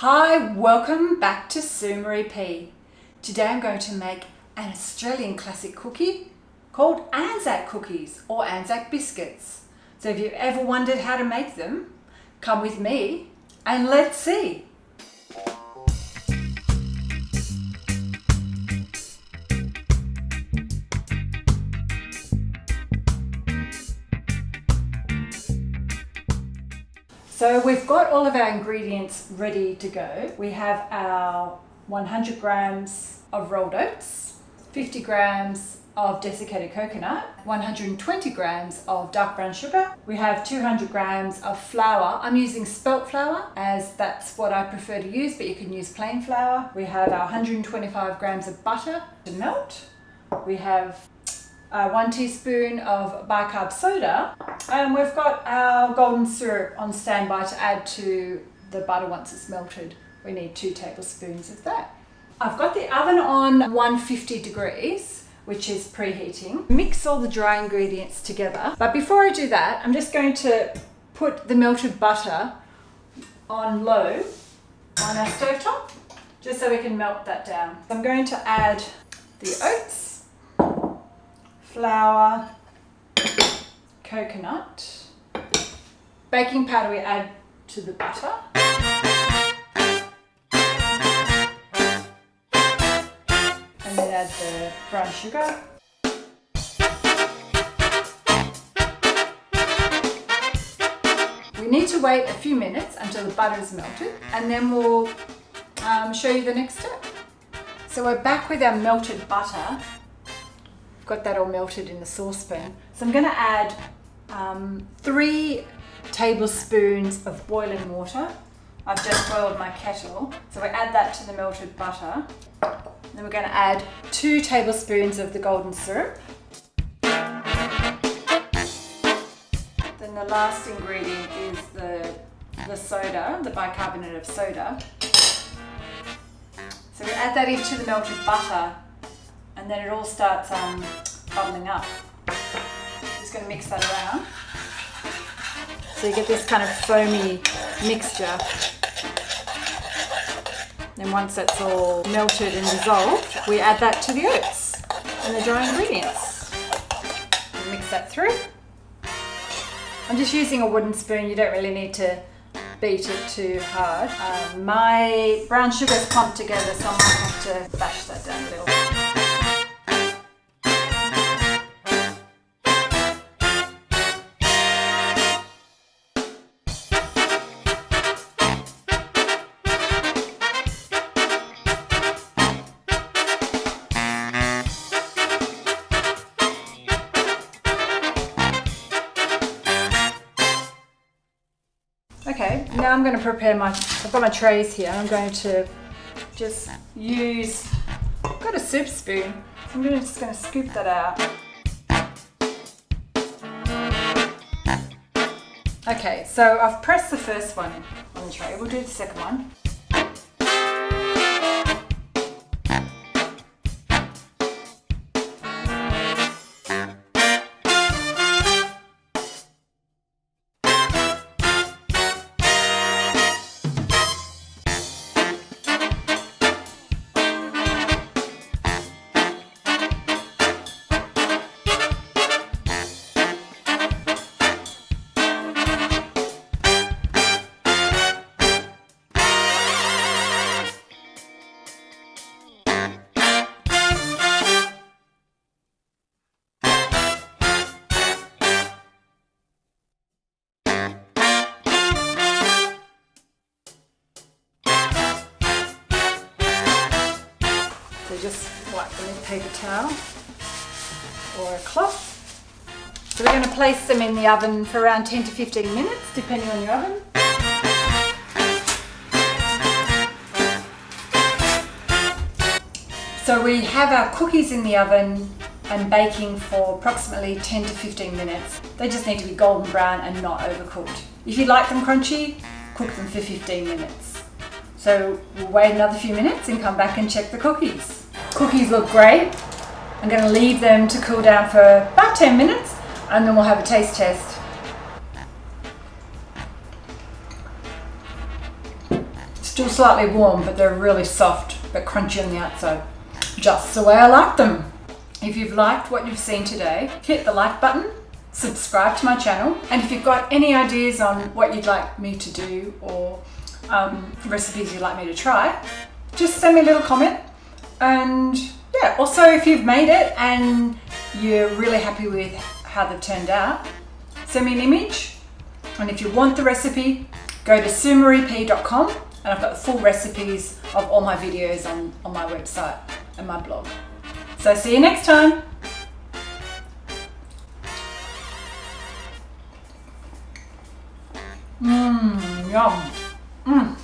Hi, welcome back to Sue Marie P. Today I'm going to make an Australian classic cookie called Anzac cookies or Anzac biscuits. So if you've ever wondered how to make them, come with me and let's see. So we've got all of our ingredients ready to go. We have our 100 grams of rolled oats, 50 grams of desiccated coconut, 120 grams of dark brown sugar. We have 200 grams of flour. I'm using spelt flour as that's what I prefer to use, but you can use plain flour. We have our 125 grams of butter to melt. We have 1 teaspoon of bicarb soda, and we've got our golden syrup on standby to add to the butter once it's melted. We need 2 tablespoons of that. I've got the oven on 150 degrees, which is preheating. Mix all the dry ingredients together, but before I do that, I'm just going to put the melted butter on low on our stovetop, just so we can melt that down. I'm going to add the oats, flour, coconut, baking powder we add to the butter, and then add the brown sugar. We need to wait a few minutes until the butter is melted, and then we'll show you the next step. So we're back with our melted butter. Got that all melted in the saucepan. So I'm going to add 3 tablespoons of boiling water. I've just boiled my kettle. So we add that to the melted butter. Then we're going to add 2 tablespoons of the golden syrup. Then the last ingredient is the soda, the bicarbonate of soda. So we add that into the melted butter, and then it all starts bubbling up. Just going to mix that around. So you get this kind of foamy mixture. Then once that's all melted and dissolved, we add that to the oats and the dry ingredients. And mix that through. I'm just using a wooden spoon, you don't really need to beat it too hard. My brown sugar's clumped together, so I might have to bash that down a little. Okay, now I'm going to prepare I've got my trays here. I'm going to just use, I've got a soup spoon. So I'm just going to scoop that out. Okay, so I've pressed the first one on the tray. We'll do the second one. So just wipe them with a paper towel or a cloth. So we're going to place them in the oven for around 10 to 15 minutes, depending on your oven. So we have our cookies in the oven and baking for approximately 10 to 15 minutes. They just need to be golden brown and not overcooked. If you like them crunchy, cook them for 15 minutes. So we'll wait another few minutes and come back and check the cookies. Cookies look great. I'm going to leave them to cool down for about 10 minutes and then we'll have a taste test. Still slightly warm, but they're really soft but crunchy on the outside. Just the way I like them. If you've liked what you've seen today, hit the like button, subscribe to my channel, and if you've got any ideas on what you'd like me to do or recipes you'd like me to try, just send me a little comment. And yeah, also if you've made it and you're really happy with how they've turned out, send me an image. And if you want the recipe, go to sumarip.com, and I've got the full recipes of all my videos on my website and my blog. So see you next time. Yum.